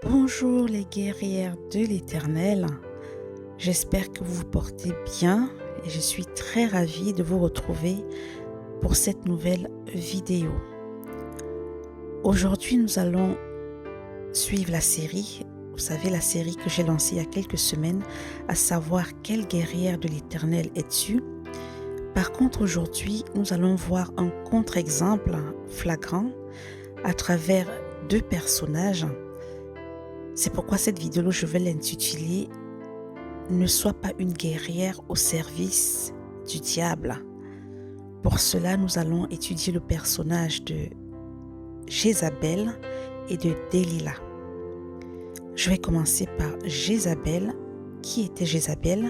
Bonjour les guerrières de l'Éternel, j'espère que vous vous portez bien et je suis très ravie de vous retrouver pour cette nouvelle vidéo. Aujourd'hui, nous allons suivre la série, vous savez la série que j'ai lancée il y a quelques semaines, à savoir quelle guerrière de l'Éternel es-tu? Par contre, aujourd'hui, nous allons voir un contre-exemple flagrant à travers deux personnages. C'est pourquoi cette vidéo, je vais l'intituler « Ne sois pas une guerrière au service du diable ». Pour cela, nous allons étudier le personnage de Jézabel et de Delilah. Je vais commencer par Jézabel. Qui était Jézabel?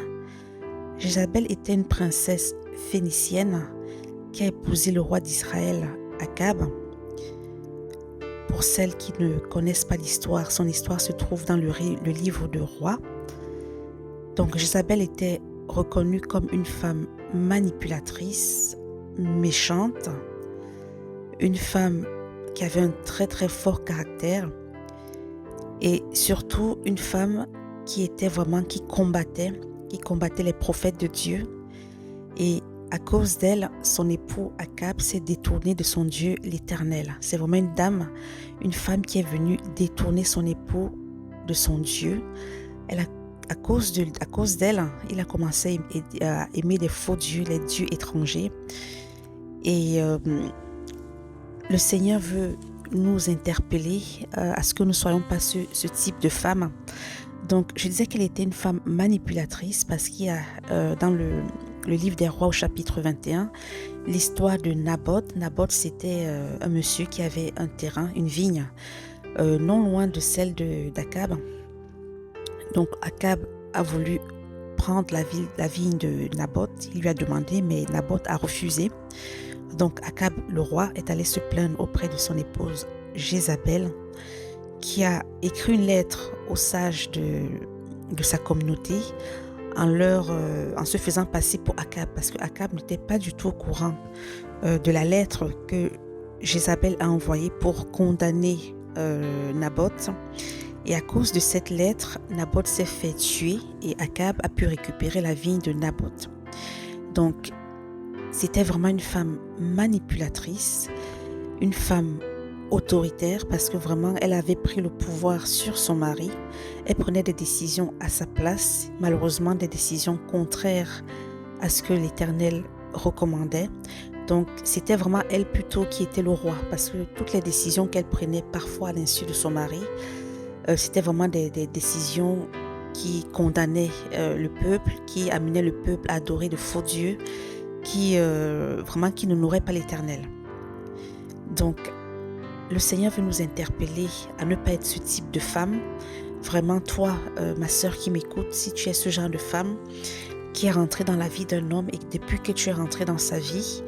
Jézabel était une princesse phénicienne qui a épousé le roi d'Israël, Akab. Pour celles qui ne connaissent pas l'histoire, son histoire se trouve dans le livre de Rois. Donc Jézabel était reconnue comme une femme manipulatrice, méchante, une femme qui avait un très très fort caractère et surtout une femme qui combattait les prophètes de Dieu. Et à cause d'elle, son époux Akab s'est détourné de son Dieu l'Éternel. C'est vraiment une femme qui est venue détourner son époux de son Dieu. À cause d'elle, il a commencé à aimer des faux dieux, les dieux étrangers. Et le Seigneur veut nous interpeller à ce que nous ne soyons pas ce type de femme. Donc, je disais qu'elle était une femme manipulatrice parce qu'il y a dans le livre des Rois au chapitre 21, l'histoire de Naboth. Naboth, c'était un monsieur qui avait un terrain, une vigne, non loin de celle d'Akab. Donc, Akab a voulu prendre la vigne de Naboth. Il lui a demandé, mais Naboth a refusé. Donc, Akab, le roi, est allé se plaindre auprès de son épouse Jézabel, qui a écrit une lettre aux sages de sa communauté en se faisant passer pour Akab, parce que Akab n'était pas du tout au courant de la lettre que Jézabel a envoyée pour condamner Naboth. Et à cause de cette lettre, Naboth s'est fait tuer et Akab a pu récupérer la vigne de Naboth. Donc, c'était vraiment une femme manipulatrice, une femme autoritaire parce que vraiment elle avait pris le pouvoir sur son mari. Elle prenait des décisions à sa place, malheureusement des décisions contraires à ce que l'Éternel recommandait. Donc c'était vraiment elle plutôt qui était le roi, parce que toutes les décisions qu'elle prenait parfois à l'insu de son mari, c'était vraiment des décisions qui condamnaient le peuple, qui amenaient le peuple à adorer de faux dieux, qui n'honoraient pas l'Éternel. Donc le Seigneur veut nous interpeller à ne pas être ce type de femme. Vraiment, toi, ma sœur qui m'écoute, si tu es ce genre de femme qui est rentrée dans la vie d'un homme et que depuis que tu es rentrée dans sa vie,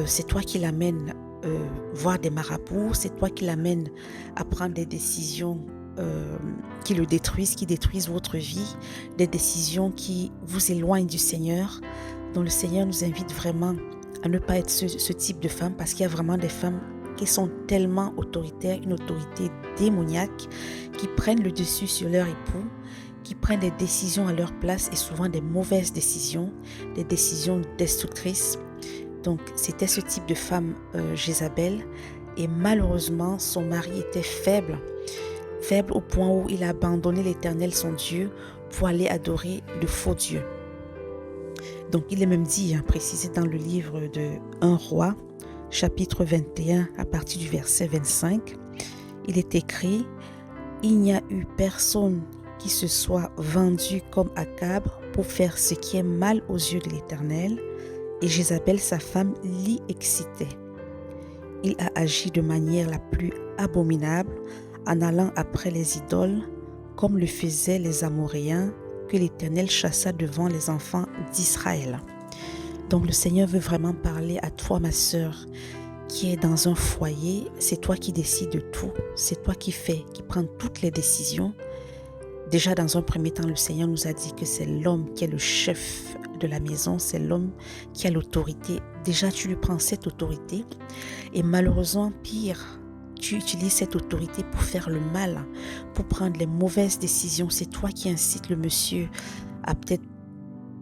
c'est toi qui l'amènes voir des marabouts, c'est toi qui l'amènes à prendre des décisions qui le détruisent, qui détruisent votre vie, des décisions qui vous éloignent du Seigneur. Donc le Seigneur nous invite vraiment à ne pas être ce type de femme, parce qu'il y a vraiment des femmes qui sont tellement autoritaires, une autorité démoniaque, qui prennent le dessus sur leur époux, qui prennent des décisions à leur place et souvent des mauvaises décisions, des décisions destructrices. Donc c'était ce type de femme Jézabel, et malheureusement son mari était faible au point où il a abandonné l'Éternel son Dieu pour aller adorer de faux dieux. Donc il est même dit, précisé dans le livre de 1 Roi, chapitre 21, à partir du verset 25, il est écrit « Il n'y a eu personne qui se soit vendu comme Akab pour faire ce qui est mal aux yeux de l'Éternel, et Jézabel, sa femme, l'y excitait. Il a agi de manière la plus abominable en allant après les idoles, comme le faisaient les Amoréens, que l'Éternel chassa devant les enfants d'Israël. » Donc le Seigneur veut vraiment parler à toi, ma sœur, qui est dans un foyer. C'est toi qui décides de tout. C'est toi qui prends toutes les décisions. Déjà, dans un premier temps, le Seigneur nous a dit que c'est l'homme qui est le chef de la maison. C'est l'homme qui a l'autorité. Déjà, tu lui prends cette autorité. Et malheureusement, pire, tu utilises cette autorité pour faire le mal, pour prendre les mauvaises décisions. C'est toi qui incites le monsieur à peut-être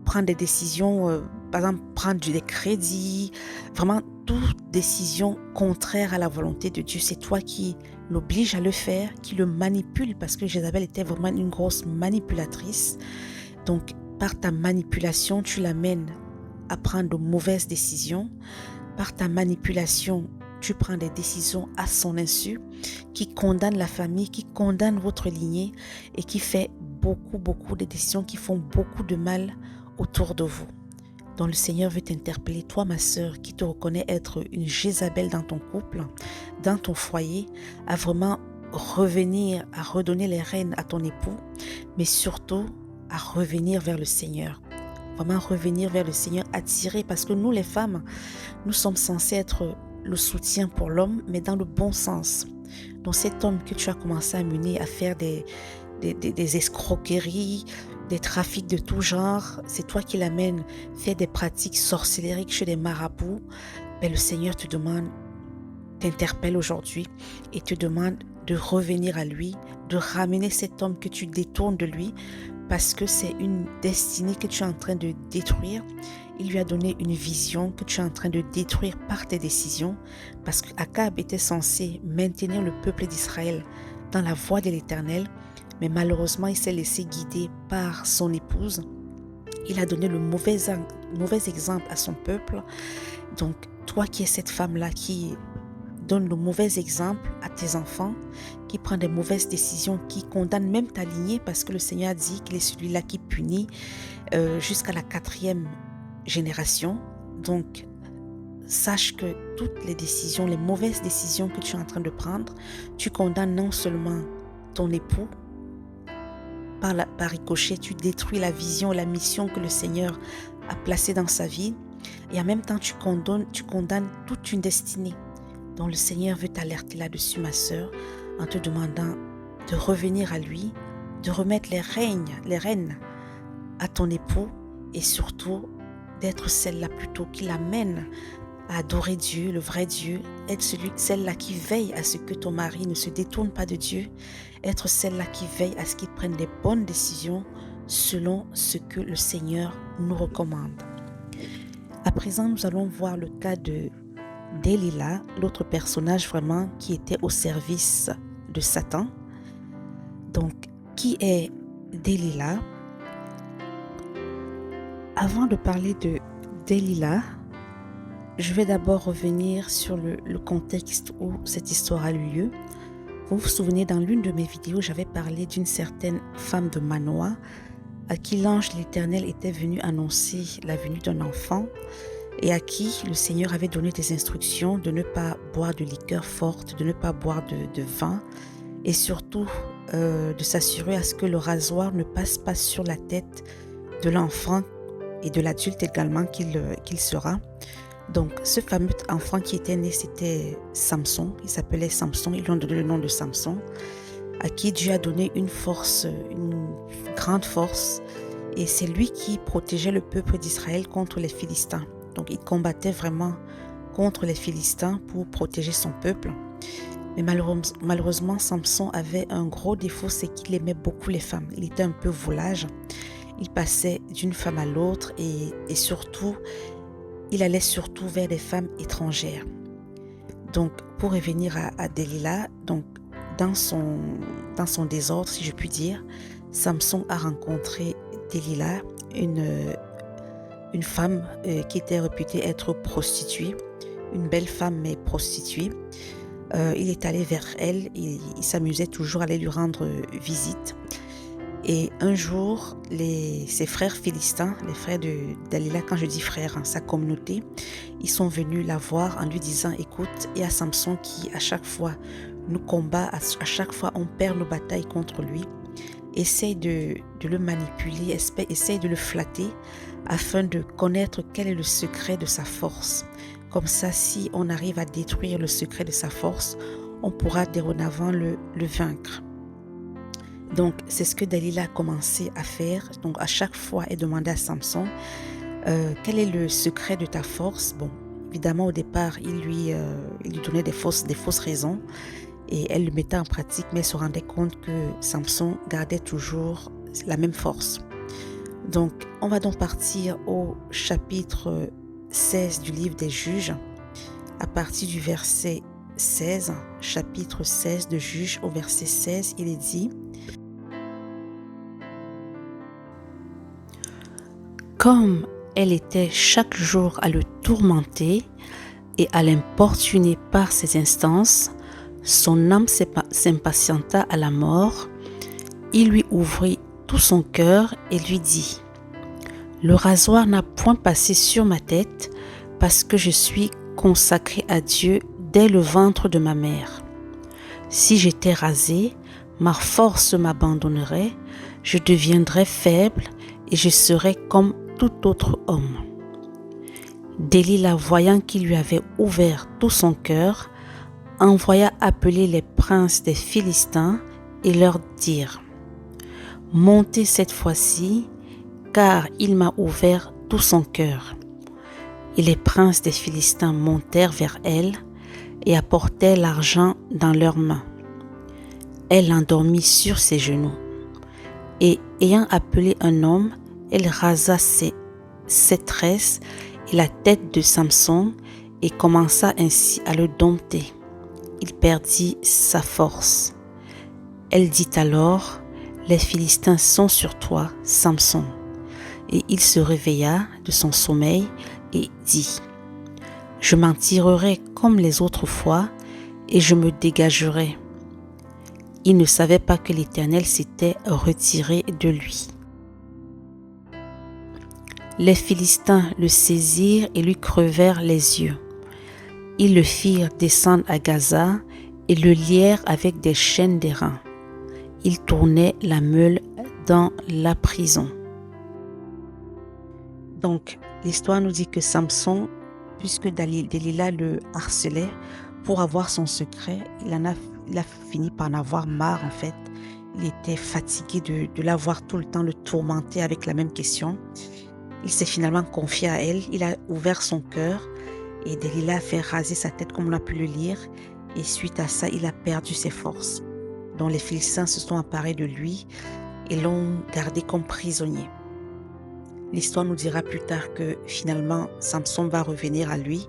prendre des décisions, par exemple prendre des crédits, vraiment toute décision contraire à la volonté de Dieu. C'est toi qui l'oblige à le faire, qui le manipule, parce que Jézabel était vraiment une grosse manipulatrice. Donc par ta manipulation, tu l'amènes à prendre de mauvaises décisions. Par ta manipulation, tu prends des décisions à son insu, qui condamnent la famille, qui condamnent votre lignée et qui fait beaucoup de décisions qui font beaucoup de mal autour de vous. Donc le Seigneur veut t'interpeller, toi ma sœur, qui te reconnais être une Jézabel dans ton couple, dans ton foyer, à vraiment revenir, à redonner les rênes à ton époux, mais surtout à revenir vers le Seigneur. Vraiment revenir vers le Seigneur, attirer, parce que nous les femmes, nous sommes censés être le soutien pour l'homme, mais dans le bon sens. Donc cet homme que tu as commencé à mener à faire des escroqueries, des trafics de tout genre, c'est toi qui l'amènes faire des pratiques sorcellériques chez des marabouts. Mais le Seigneur te demande, t'interpelle aujourd'hui et te demande de revenir à lui, de ramener cet homme que tu détournes de lui, parce que c'est une destinée que tu es en train de détruire. Il lui a donné une vision que tu es en train de détruire par tes décisions, parce qu'Akab était censé maintenir le peuple d'Israël dans la voie de l'Éternel, mais malheureusement il s'est laissé guider par son épouse. Il a donné le mauvais exemple à son peuple. Donc toi qui es cette femme-là qui donne le mauvais exemple à tes enfants, qui prend des mauvaises décisions, qui condamne même ta lignée, parce que le Seigneur a dit qu'il est celui-là qui punit jusqu'à la 4e génération. Donc sache que toutes les décisions, les mauvaises décisions que tu es en train de prendre, tu condamnes non seulement ton époux, par ricochet, tu détruis la vision, la mission que le Seigneur a placée dans sa vie, et en même temps tu condamnes toute une destinée. Donc le Seigneur veut t'alerter là-dessus, ma sœur, en te demandant de revenir à lui, de remettre les rênes à ton époux, et surtout d'être celle-là plutôt qui l'amène à adorer Dieu, le vrai Dieu, être celle-là qui veille à ce que ton mari ne se détourne pas de Dieu, être celle-là qui veille à ce qu'il prenne des bonnes décisions selon ce que le Seigneur nous recommande. À présent, nous allons voir le cas de Delilah, l'autre personnage vraiment qui était au service de Satan. Donc, qui est Delilah? Avant de parler de Delilah, je vais d'abord revenir sur le contexte où cette histoire a eu lieu. Vous vous souvenez, dans l'une de mes vidéos, j'avais parlé d'une certaine femme de Manoah à qui l'ange de l'Éternel était venu annoncer la venue d'un enfant et à qui le Seigneur avait donné des instructions de ne pas boire de liqueur forte, de ne pas boire de vin et surtout de s'assurer à ce que le rasoir ne passe pas sur la tête de l'enfant et de l'adulte également qu'il sera. Donc ce fameux enfant qui était né, c'était Samson, il s'appelait Samson, ils lui ont donné le nom de Samson, à qui Dieu a donné une grande force, et c'est lui qui protégeait le peuple d'Israël contre les Philistins. Donc il combattait vraiment contre les Philistins pour protéger son peuple. Mais malheureusement, Samson avait un gros défaut, c'est qu'il aimait beaucoup les femmes. Il était un peu volage, il passait d'une femme à l'autre et surtout, il allait surtout vers des femmes étrangères. Donc, pour revenir à Delilah, donc dans son désordre, si je puis dire, Samson a rencontré Delilah, une femme qui était réputée être prostituée, une belle femme mais prostituée. Il est allé vers elle et il s'amusait toujours à aller lui rendre visite. Et un jour, ses frères philistins, les frères de Delilah, quand je dis frères, sa communauté, ils sont venus la voir en lui disant, écoute, il y a Samson qui à chaque fois nous combat, à chaque fois on perd nos batailles contre lui. Essaye de le manipuler, essaye de le flatter afin de connaître quel est le secret de sa force. Comme ça, si on arrive à détruire le secret de sa force, on pourra dorénavant le vaincre. Donc, c'est ce que Delilah a commencé à faire. Donc, à chaque fois, elle demandait à Samson, quel est le secret de ta force? Bon, Évidemment, au départ, il lui donnait des fausses raisons et elle le mettait en pratique, mais elle se rendait compte que Samson gardait toujours la même force. Donc, on va donc partir au chapitre 16 du livre des Juges, à partir du verset 16, chapitre 16 de Juges au verset 16, il est dit: Comme elle était chaque jour à le tourmenter et à l'importuner par ses instances, son âme s'impatienta à la mort. Il lui ouvrit tout son cœur et lui dit: Le rasoir n'a point passé sur ma tête, parce que je suis consacré à Dieu dès le ventre de ma mère. Si j'étais rasé, ma force m'abandonnerait, je deviendrais faible et je serais comme tout autre homme. Délila, voyant qu'il lui avait ouvert tout son cœur, envoya appeler les princes des Philistins et leur dire: Montez cette fois-ci, car il m'a ouvert tout son cœur. Et les princes des Philistins montèrent vers elle et apportèrent l'argent dans leurs mains. Elle l'endormit sur ses genoux. Et ayant appelé un homme, elle rasa ses tresses et la tête de Samson et commença ainsi à le dompter. Il perdit sa force. Elle dit alors: Les Philistins sont sur toi, Samson. Et il se réveilla de son sommeil et dit: Je m'en tirerai comme les autres fois et je me dégagerai. Il ne savait pas que l'Éternel s'était retiré de lui. Les Philistins le saisirent et lui crevèrent les yeux. Ils le firent descendre à Gaza et le lièrent avec des chaînes d'airain. Il tournait la meule dans la prison. Donc, l'histoire nous dit que Samson, puisque Delilah le harcelait pour avoir son secret, il a fini par en avoir marre en fait. Il était fatigué de la voir tout le temps le tourmenter avec la même question. Il s'est finalement confié à elle, il a ouvert son cœur et Delilah a fait raser sa tête comme on a pu le lire. Et suite à ça, il a perdu ses forces. Donc les Philistins se sont emparés de lui et l'ont gardé comme prisonnier. L'histoire nous dira plus tard que finalement Samson va revenir à lui.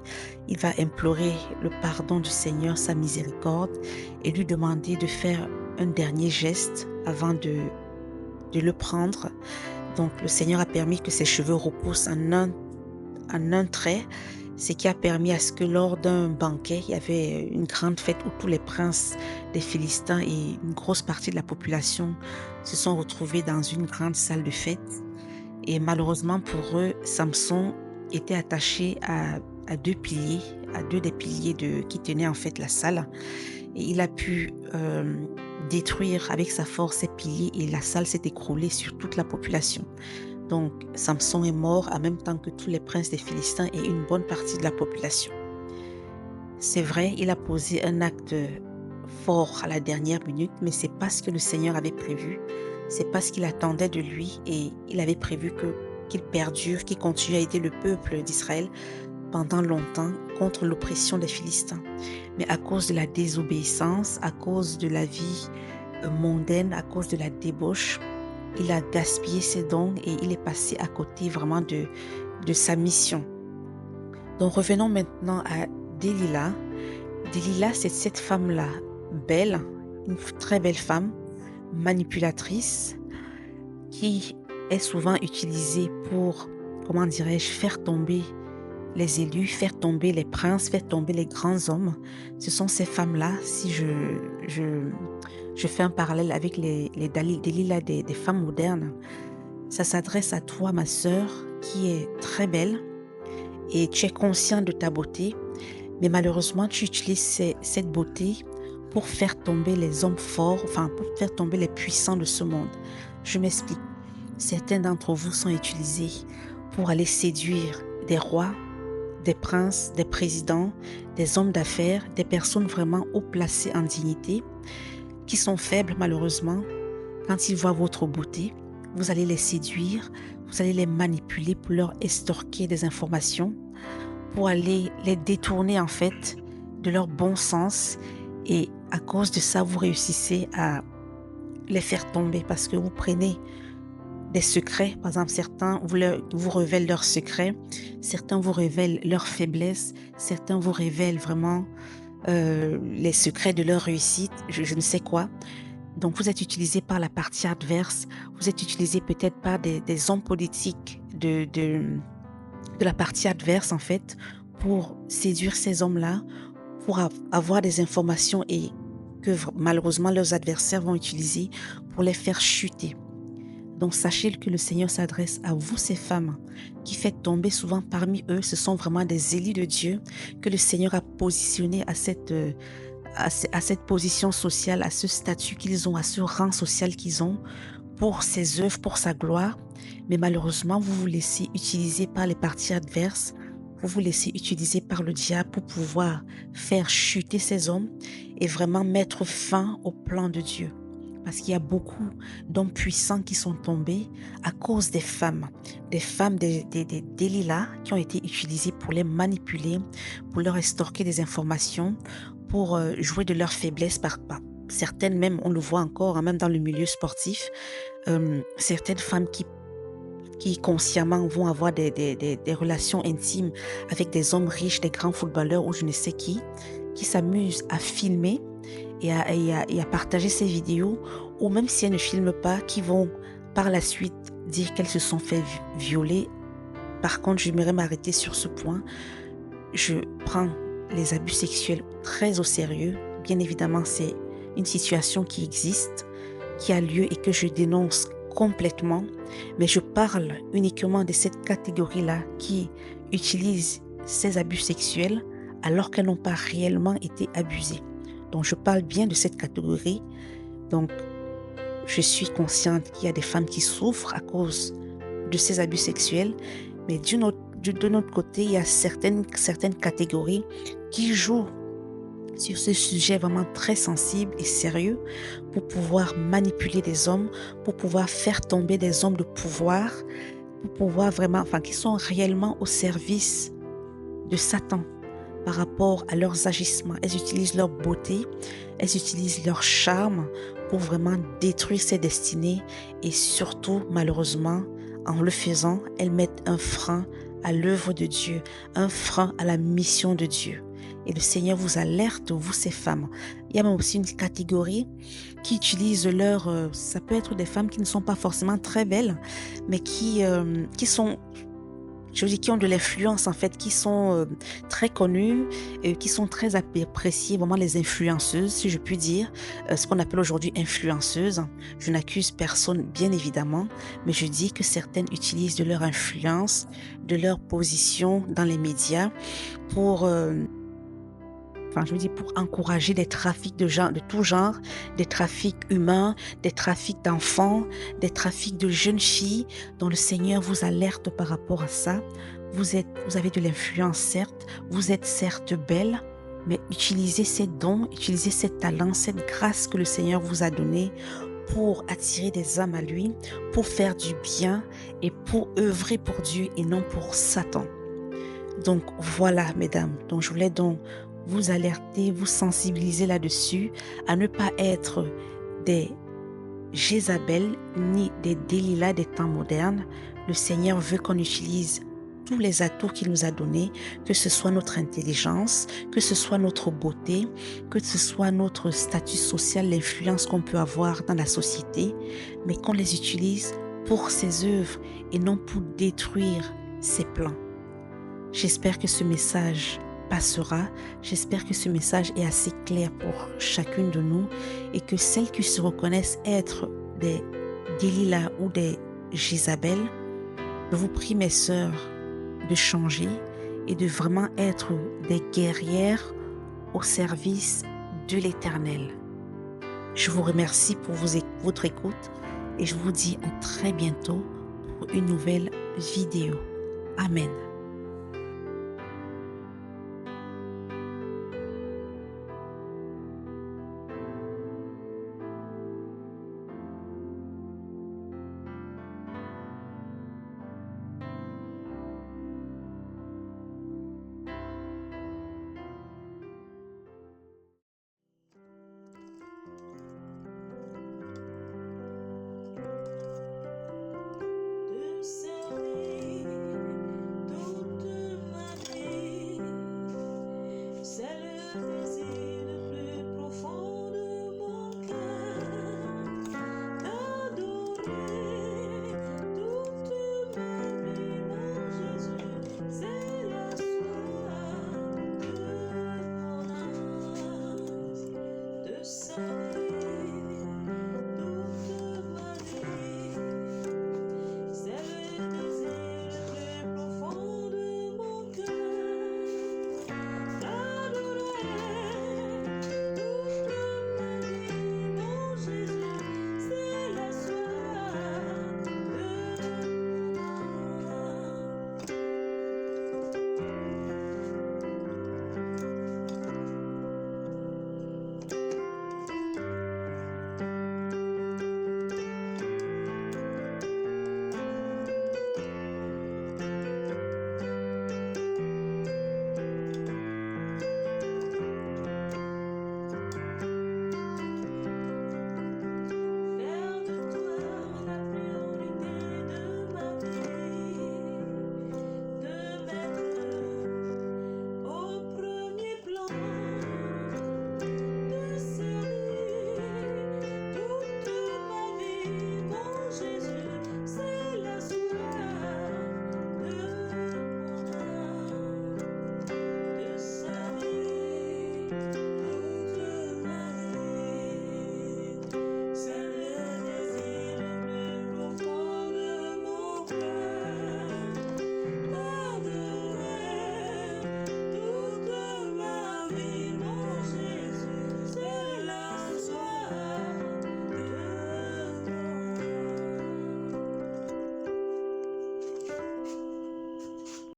Il va implorer le pardon du Seigneur, sa miséricorde, et lui demander de faire un dernier geste avant de le prendre. Donc le Seigneur a permis que ses cheveux repoussent en un trait, ce qui a permis à ce que lors d'un banquet, il y avait une grande fête où tous les princes des Philistins et une grosse partie de la population se sont retrouvés dans une grande salle de fête. Et malheureusement pour eux, Samson était attaché à deux piliers, à deux des piliers qui tenaient en fait la salle. Et il a pu détruire avec sa force ces piliers et la salle s'est écroulée sur toute la population. Donc Samson est mort en même temps que tous les princes des Philistins et une bonne partie de la population. C'est vrai, il a posé un acte fort à la dernière minute, mais c'est pas ce que le Seigneur avait prévu. C'est pas ce qu'il attendait de lui et il avait prévu qu'il perdure, qu'il continue à aider le peuple d'Israël pendant longtemps contre l'oppression des Philistins. Mais à cause de la désobéissance, à cause de la vie mondaine, à cause de la débauche, il a gaspillé ses dons et il est passé à côté vraiment de sa mission. Donc revenons maintenant à Delilah. Delilah, c'est cette femme-là, belle, une très belle femme, manipulatrice, qui est souvent utilisée pour, comment dirais-je, faire tomber les élus, faire tomber les princes, faire tomber les grands hommes. Ce sont ces femmes-là, si je fais un parallèle avec les Delilah des femmes modernes, ça s'adresse à toi, ma sœur, qui est très belle et tu es consciente de ta beauté, mais malheureusement, tu utilises cette beauté pour faire tomber les hommes forts, enfin pour faire tomber les puissants de ce monde. Je m'explique. Certains d'entre vous sont utilisés pour aller séduire des rois, des princes, des présidents, des hommes d'affaires, des personnes vraiment haut placées en dignité, qui sont faibles malheureusement. Quand ils voient votre beauté, vous allez les séduire, vous allez les manipuler pour leur extorquer des informations, pour aller les détourner en fait de leur bon sens et à cause de ça, vous réussissez à les faire tomber parce que vous prenez des secrets. Par exemple, certains vous révèlent leurs secrets, certains vous révèlent leurs faiblesses, certains vous révèlent vraiment les secrets de leur réussite, je ne sais quoi. Donc, vous êtes utilisé par la partie adverse, vous êtes utilisé peut-être par des hommes politiques de la partie adverse, en fait, pour séduire ces hommes-là, pour avoir des informations et que malheureusement leurs adversaires vont utiliser pour les faire chuter. Donc, sachez que le Seigneur s'adresse à vous, ces femmes, qui faites tomber souvent parmi eux. Ce sont vraiment des élus de Dieu que le Seigneur a positionnés à cette position sociale, à ce statut qu'ils ont, à ce rang social qu'ils ont, pour ses œuvres, pour sa gloire. Mais malheureusement, vous vous laissez utiliser par les parties adverses, vous vous laissez utiliser par le diable pour pouvoir faire chuter ces hommes et vraiment mettre fin au plan de Dieu. Parce qu'il y a beaucoup d'hommes puissants qui sont tombés à cause des femmes des Delilah qui ont été utilisées pour les manipuler, pour leur extorquer des informations, pour jouer de leur faiblesse par certaines même, on le voit encore, hein, même dans le milieu sportif, certaines femmes qui consciemment vont avoir des relations intimes avec des hommes riches, des grands footballeurs ou je ne sais qui s'amusent à filmer et à partager ces vidéos, ou même si elles ne filment pas, qui vont par la suite dire qu'elles se sont fait violer. Par contre, j'aimerais m'arrêter sur ce point. Je prends les abus sexuels très au sérieux. Bien évidemment, c'est une situation qui existe, qui a lieu et que je dénonce complètement. Mais je parle uniquement de cette catégorie-là qui utilise ces abus sexuels alors qu'elles n'ont pas réellement été abusées. Donc, je parle bien de cette catégorie. Donc, je suis consciente qu'il y a des femmes qui souffrent à cause de ces abus sexuels. Mais de notre côté, il y a certaines catégories qui jouent sur ce sujet vraiment très sensible et sérieux pour pouvoir manipuler des hommes, pour pouvoir faire tomber des hommes de pouvoir, pour pouvoir vraiment, qui sont réellement au service de Satan par rapport à leurs agissements. Elles utilisent leur beauté, elles utilisent leur charme pour vraiment détruire ses destinées et surtout, malheureusement, en le faisant, elles mettent un frein à l'œuvre de Dieu, un frein à la mission de Dieu. Et le Seigneur vous alerte, vous ces femmes. Il y a même aussi une catégorie qui utilise ça peut être des femmes qui ne sont pas forcément très belles, mais qui sont, je dis, qui ont de l'influence en fait, qui sont très connues, qui sont très appréciées, vraiment les influenceuses, si je puis dire, ce qu'on appelle aujourd'hui influenceuses. Je n'accuse personne, bien évidemment, mais je dis que certaines utilisent de leur influence, de leur position dans les médias pour pour encourager des trafics de tout genre, des trafics humains, des trafics d'enfants, des trafics de jeunes filles, dont le Seigneur vous alerte par rapport à ça. Vous avez de l'influence, certes, vous êtes certes belle, mais utilisez ces dons, utilisez ces talents, cette grâce que le Seigneur vous a donnée pour attirer des âmes à lui, pour faire du bien et pour œuvrer pour Dieu et non pour Satan. Donc voilà, mesdames, donc je voulais donc vous alerter, vous sensibiliser là-dessus, à ne pas être des Jézabel ni des Delilah des temps modernes. Le Seigneur veut qu'on utilise tous les atouts qu'il nous a donnés, que ce soit notre intelligence, que ce soit notre beauté, que ce soit notre statut social, l'influence qu'on peut avoir dans la société, mais qu'on les utilise pour ses œuvres et non pour détruire ses plans. J'espère que ce message passera. J'espère que ce message est assez clair pour chacune de nous et que celles qui se reconnaissent être des Delilah ou des Jézabel, je vous prie, mes sœurs, de changer et de vraiment être des guerrières au service de l'Éternel. Je vous remercie pour votre écoute et je vous dis à très bientôt pour une nouvelle vidéo. Amen.